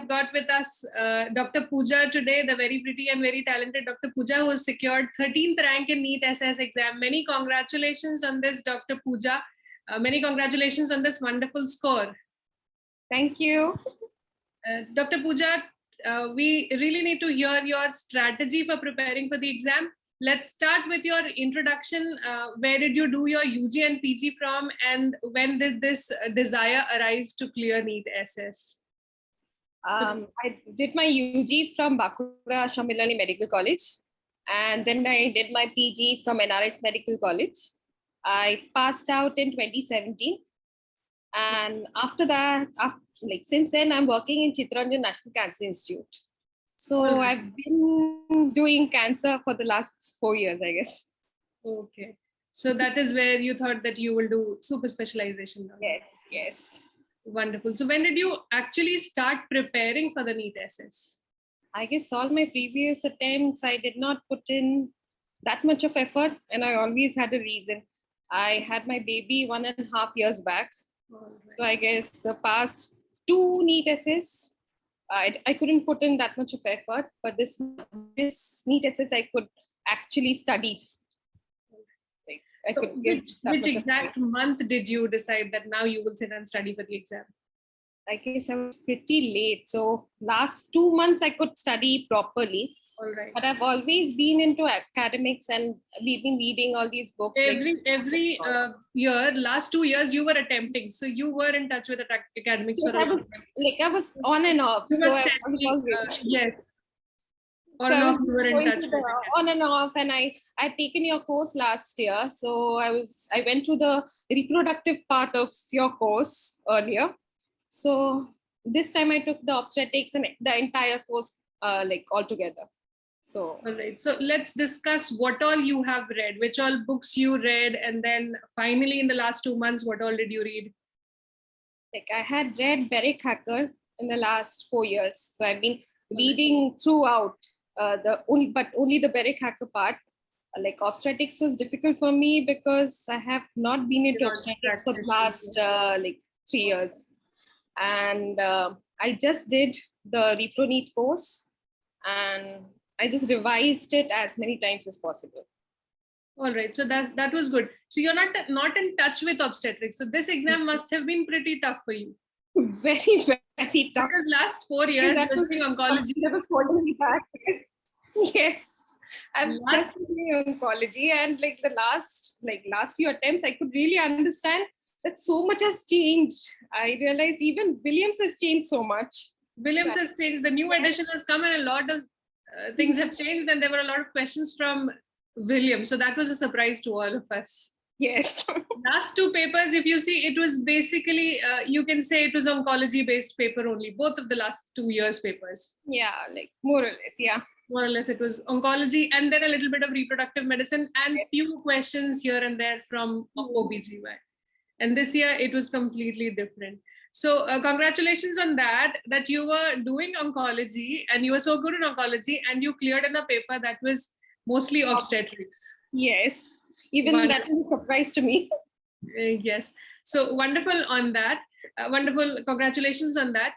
got with us Dr. Puja today, the very pretty and very talented Dr. Puja, who has secured 13th rank in NEET SS exam. Many congratulations on this, Dr. Puja. Many congratulations on this wonderful score. Thank you. Dr. Puja, we really need to hear your strategy for preparing for the exam. Let's start with your introduction. Where did you do your UG and PG from, and when did this desire arise to clear NEET SS? I did my UG from Bakura Shamilani Medical College, and then I did my PG from NRS Medical College. I passed out in 2017, and after that, since then, I'm working in Chatterjee National Cancer Institute. So I've been doing cancer for the last 4 years, I guess. Okay. So that is where you thought that you will do super specialization now. Yes, yes. Wonderful. So when did you actually start preparing for the NEET SS? I guess all my previous attempts, I did not put in that much of effort, and I always had a reason. I had my baby 1.5 years back. Right. So I guess the past 2 NEET SS, I couldn't put in that much of effort, but this NEET SS I could actually study. I could which exact month did you decide that now you will sit and study for the exam? I guess I was pretty late. So last 2 months I could study properly. All right. But I've always been into academics, and we've been reading all these books. Every year, last 2 years, you were attempting. So you were in touch with academics. Yes, I was on and off. So I was always, yes. So I was on and off, and I had taken your course last year. So I went through the reproductive part of your course earlier. So this time I took the obstetrics and the entire course altogether. So all right. So let's discuss what all you have read, which all books you read, and then finally in the last 2 months, what all did you read? I had read Beric Hacker in the last 4 years. So I've been reading throughout only the Beric Hacker part. Obstetrics was difficult for me because I have not been into obstetrics for the last 3 years. And I just did the Repro NEET course, and I just revised it as many times as possible. All right. So that was good. So you're not in touch with obstetrics. So this exam must have been pretty tough for you. Very, very tough. Because last 4 years, that was oncology. That was holding me back. Yes. I'm just doing oncology, and the last few attempts, I could really understand that so much has changed. I realized even Williams has changed so much. Williams has changed. The new edition has come, and a lot of things have changed, and there were a lot of questions from Williams. So that was a surprise to all of us. Yes. Last 2 papers, if you see, it was basically, you can say it was oncology-based paper only, both of the last 2 years papers. Yeah, more or less, yeah. More or less, it was oncology, and then a little bit of reproductive medicine, and few questions here and there from OBGY. And this year, it was completely different. So congratulations on that you were doing oncology, and you were so good in oncology, and you cleared in a paper that was mostly obstetrics. Yes, even that is a surprise to me. Yes, so wonderful on that. Wonderful, congratulations on that.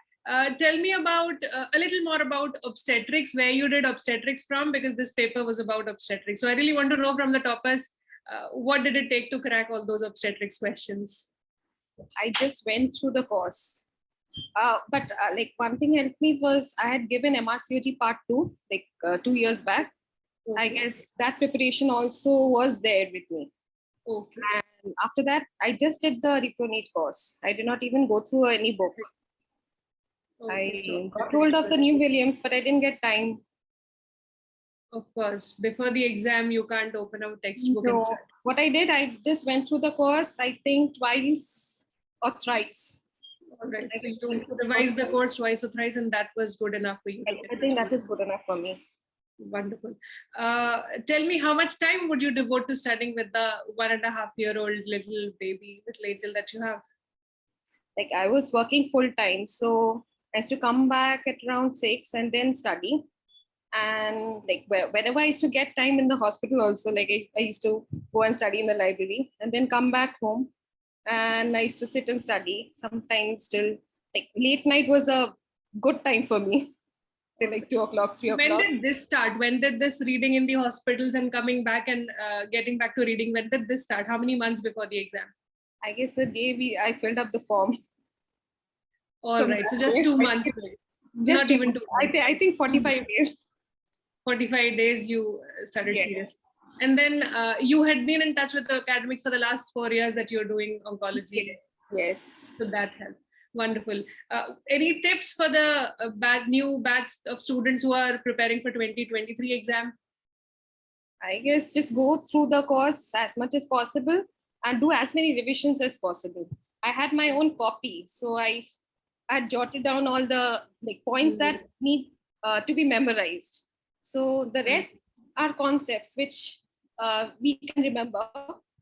Tell me about a little more about obstetrics, where you did obstetrics from, because this paper was about obstetrics. So I really want to know from the toppers, what did it take to crack all those obstetrics questions? I just went through the course. But one thing helped me was I had given MRCOG part 2, 2 years back. Okay. I guess that preparation also was there with me. Okay. And after that, I just did the Repro NEET course. I did not even go through any book. Okay. I got hold of the new Williams, but I didn't get time. Of course, before the exam, you can't open a textbook. No. What I did, I just went through the course, I think twice or thrice. All right. So you revised the course twice or thrice, and that was good enough for you. I think that is good enough for me. Wonderful. Tell me, how much time would you devote to studying with the 1.5-year-old little baby, little angel that you have? I was working full time, so I used to come back at around 6 and then study. And whenever I used to get time in the hospital also, I used to go and study in the library and then come back home, and I used to sit and study. Sometimes till late night was a good time for me. Till like 2 o'clock, 3 When o'clock. did this start? When did this reading in the hospitals and coming back and getting back to reading, when did this start? How many months before the exam? I guess the day I filled up the form. All From right. So that just day, 2 months. just Not even 2 months. I think 45 days. 45 days you started Yeah. seriously. And then you had been in touch with the academics for the last 4 years that you're doing oncology. Yes. So that helped. Wonderful. Any tips for the new batch of students who are preparing for 2023 exam? I guess just go through the course as much as possible and do as many revisions as possible. I had my own copy, so I had jotted down all the like points that need to be memorized. So the rest are concepts which we can remember,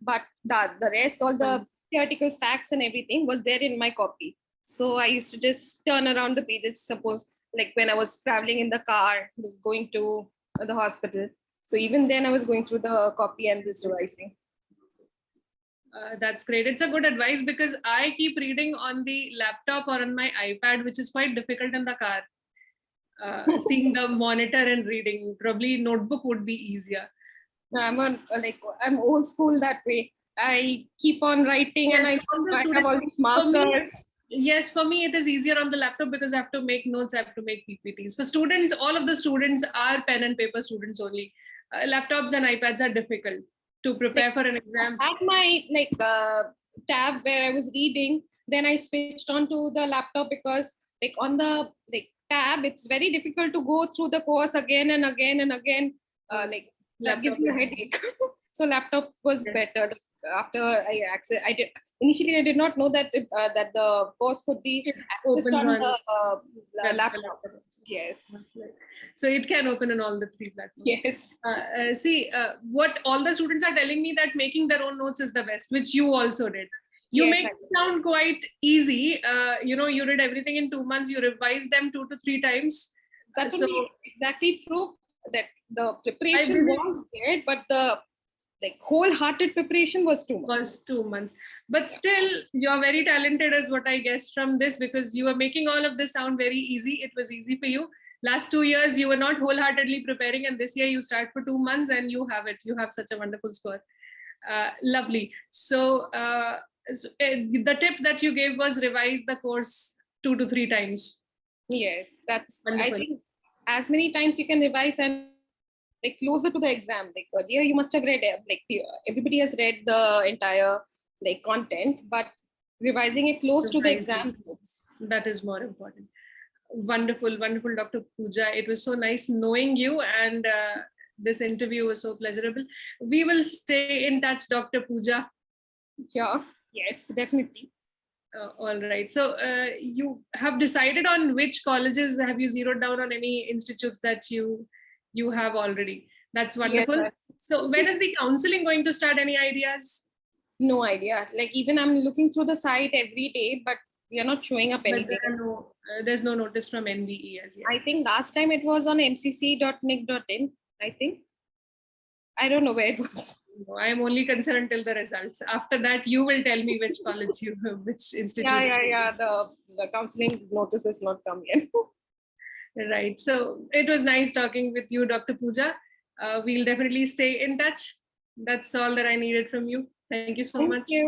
but the rest, all the theoretical facts and everything was there in my copy. So I used to just turn around the pages, suppose like when I was traveling in the car, going to the hospital. So even then I was going through the copy and this revising. That's great. It's a good advice because I keep reading on the laptop or on my iPad, which is quite difficult in the car. Seeing the monitor and reading, probably notebook would be easier. I'm old school that way. I keep on writing, yes, and I have all these markers. Yes, for me, it is easier on the laptop because I have to make notes, I have to make PPTs. For students, all of the students are pen and paper students only. Laptops and iPads are difficult to prepare for an exam. I had my tab where I was reading, then I switched on to the laptop because on the tab, it's very difficult to go through the course again and again and again. That gives me a headache. So laptop was better. After I did initially, I did not know that that the course could be accessed on the laptop. Yes. So it can open on all the 3 platforms. Yes. What all the students are telling me that making their own notes is the best, which you also did. You make it sound quite easy. You did everything in 2 months. You revised them 2 to 3 times. That would be exactly true. That the preparation was there, but the wholehearted preparation was 2 months. Was 2 months. But still, you're very talented is what I guessed from this, because you were making all of this sound very easy. It was easy for you. Last 2 years, you were not wholeheartedly preparing, and this year you start for 2 months and you have it. You have such a wonderful score. Lovely. So the tip that you gave was revise the course 2 to 3 times. Yes, that's wonderful. I think as many times you can revise and closer to the exam. Earlier you must have read everybody has read the entire content, but revising it close to the exam, that is more important. Wonderful, wonderful, Dr. Puja. It was so nice knowing you, and this interview was so pleasurable. We will stay in touch, Dr. Puja. Sure. Yes, definitely. All right. So you have decided on which colleges? Have you zeroed down on any institutes that you have already? That's wonderful. Yes. So when is the counseling going to start? Any ideas? No idea. Even I'm looking through the site every day, but we are not showing up anything. There's no notice from NVE as yet. I think last time it was on mcc.nic.in. I think. I don't know where it was. No, I am only concerned until the results. After that, you will tell me which college which institute. Yeah. The counseling notice has not come yet. Right. So it was nice talking with you, Dr. Puja. We'll definitely stay in touch. That's all that I needed from you. Thank you so much. Thank you.